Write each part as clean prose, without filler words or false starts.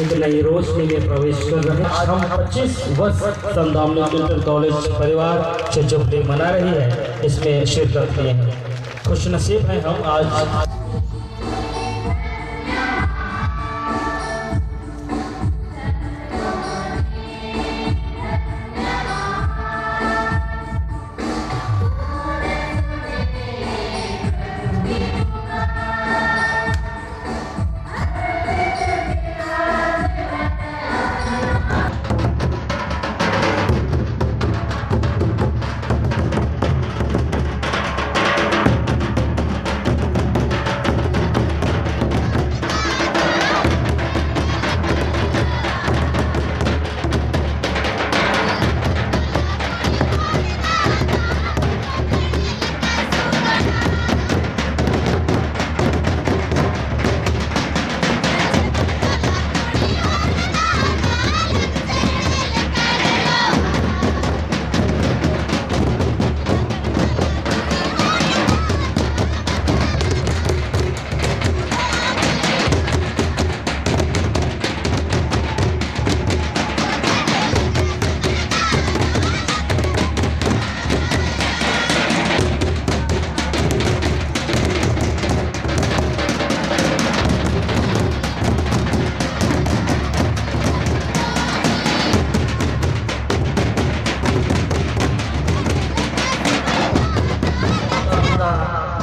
एक नई रोशनी में प्रवेश कर रहे हैं। आज हम 25 वर्ष संत डोमिनिक इंटर कॉलेज परिवार से जो डे मना रही है इसमें शिरकत किए हैं। खुश नसीब हैं हम आज।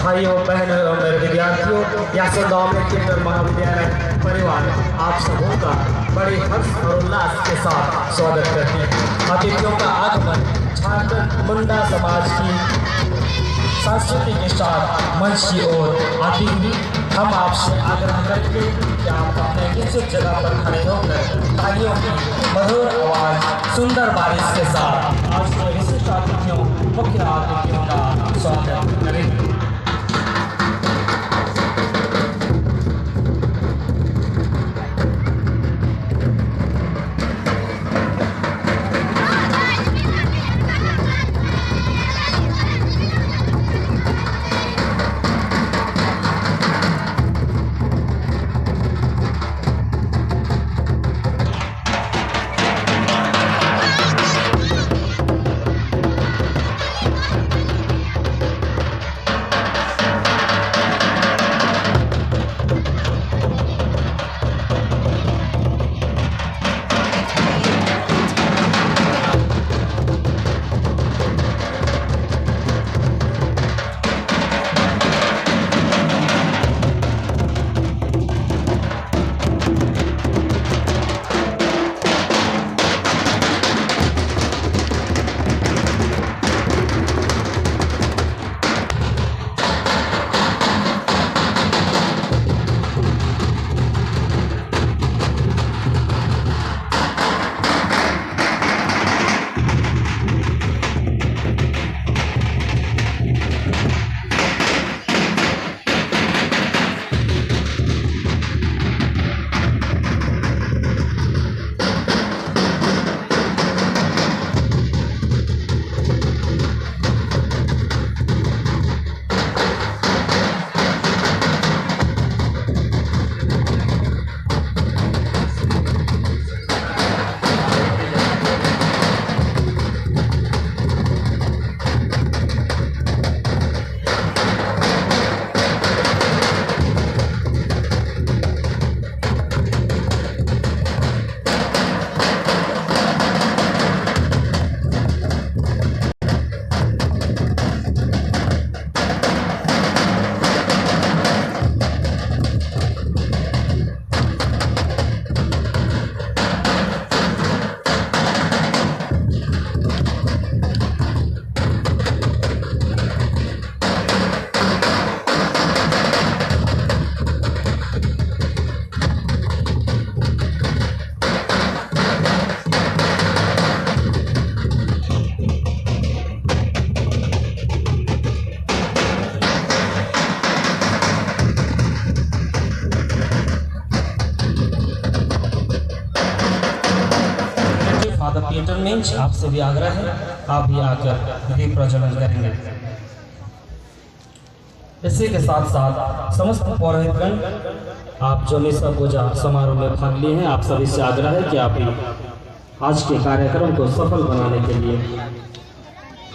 भाइयों बहनों और मेरे विद्यार्थियों, या संत डोमिनिक इंटर महाविद्यालय परिवार आप सबों का बड़े हर्ष और उल्लास के साथ स्वागत करती है। अतिथियों का आगमन झारखंड मुंडा समाज की संस्कृति के साथ मंच की ओर आती हुई हम आपसे आग्रह करके कि आप अपने निश्चित जगह पर खड़े होकर तालियों की मधुर आवाज सुंदर बारिश के साथ आज के विशिष्ट अतिथियों मुख्य अतिथियों का स्वागत करें। आपसे भी आग्रह है, आप भी आकर दीप प्रज्वलन करेंगे। इसी के साथ साथ समस्त पौरोहितगण आप जो निशा पूजा समारोह में भाग लिए हैं, आप सभी से आग्रह है कि आप भी आज के कार्यक्रम को सफल बनाने के लिए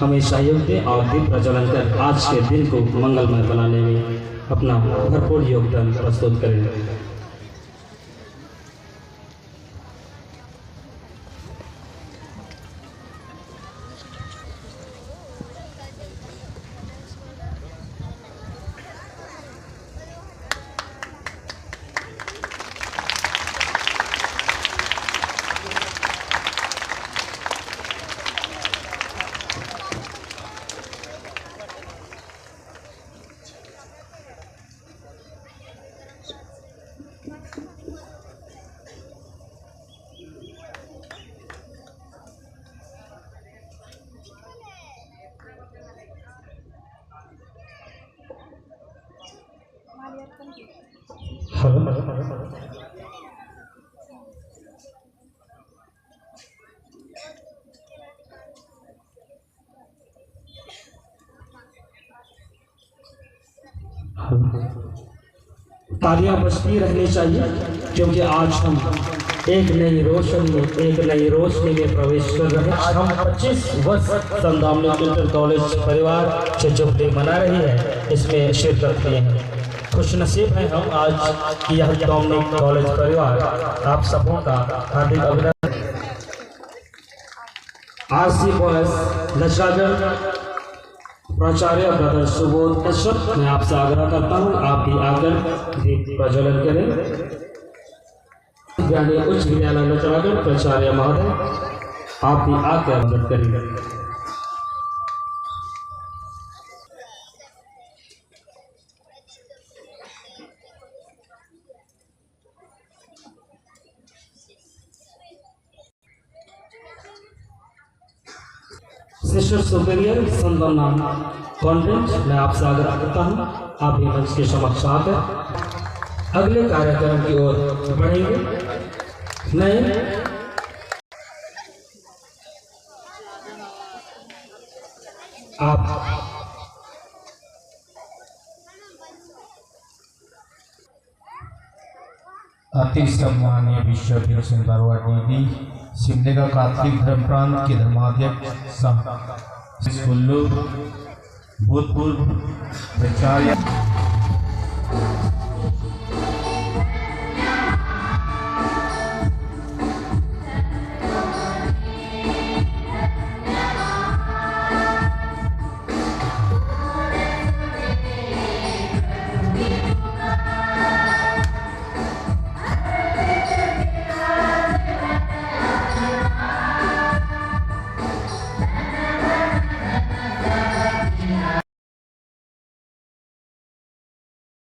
हमें सहयोग दें और दीप प्रज्वलन कर आज के दिन को मंगलमय बनाने में अपना भरपूर योगदान प्रस्तुत करें। तालियां बजती रहनी चाहिए क्योंकि आज हम एक नई रोशनी में प्रवेश कर रहे हैं। हम 25 वर्ष संदामनी इंटर कॉलेज परिवार से जुबली मना रही है, इसमें शिरकत किए हैं। खुशनसीब हैं हम आज कि यह दामनी कॉलेज परिवार आप सबों का हार्दिक अभिनंदन। आरसी बॉयज लचरागढ़ प्राचार्य ब्रदर सुबोध कश्यप, मैं आपसे आग्रह करता हूं आप भी आकर दीप प्रज्वलन करें। उच्च विद्यालय लचरागढ़ प्राचार्य महोदय आप भी आकर मदद करेंगे। सिस्टर सुपीरियर संदना कॉन्वेंट, मैं आपसे आग्रह करता हूं आप भी मंच के समक्ष आकर अगले कार्यक्रम की ओर बढ़ेंगे। नहीं आप अति सम्मानीय विश्व भीषण बरुआ दीदी सिमडेगा काथलिक धर्म प्रांत के धर्माध्यक्ष भूतपूर्व प्राचार्य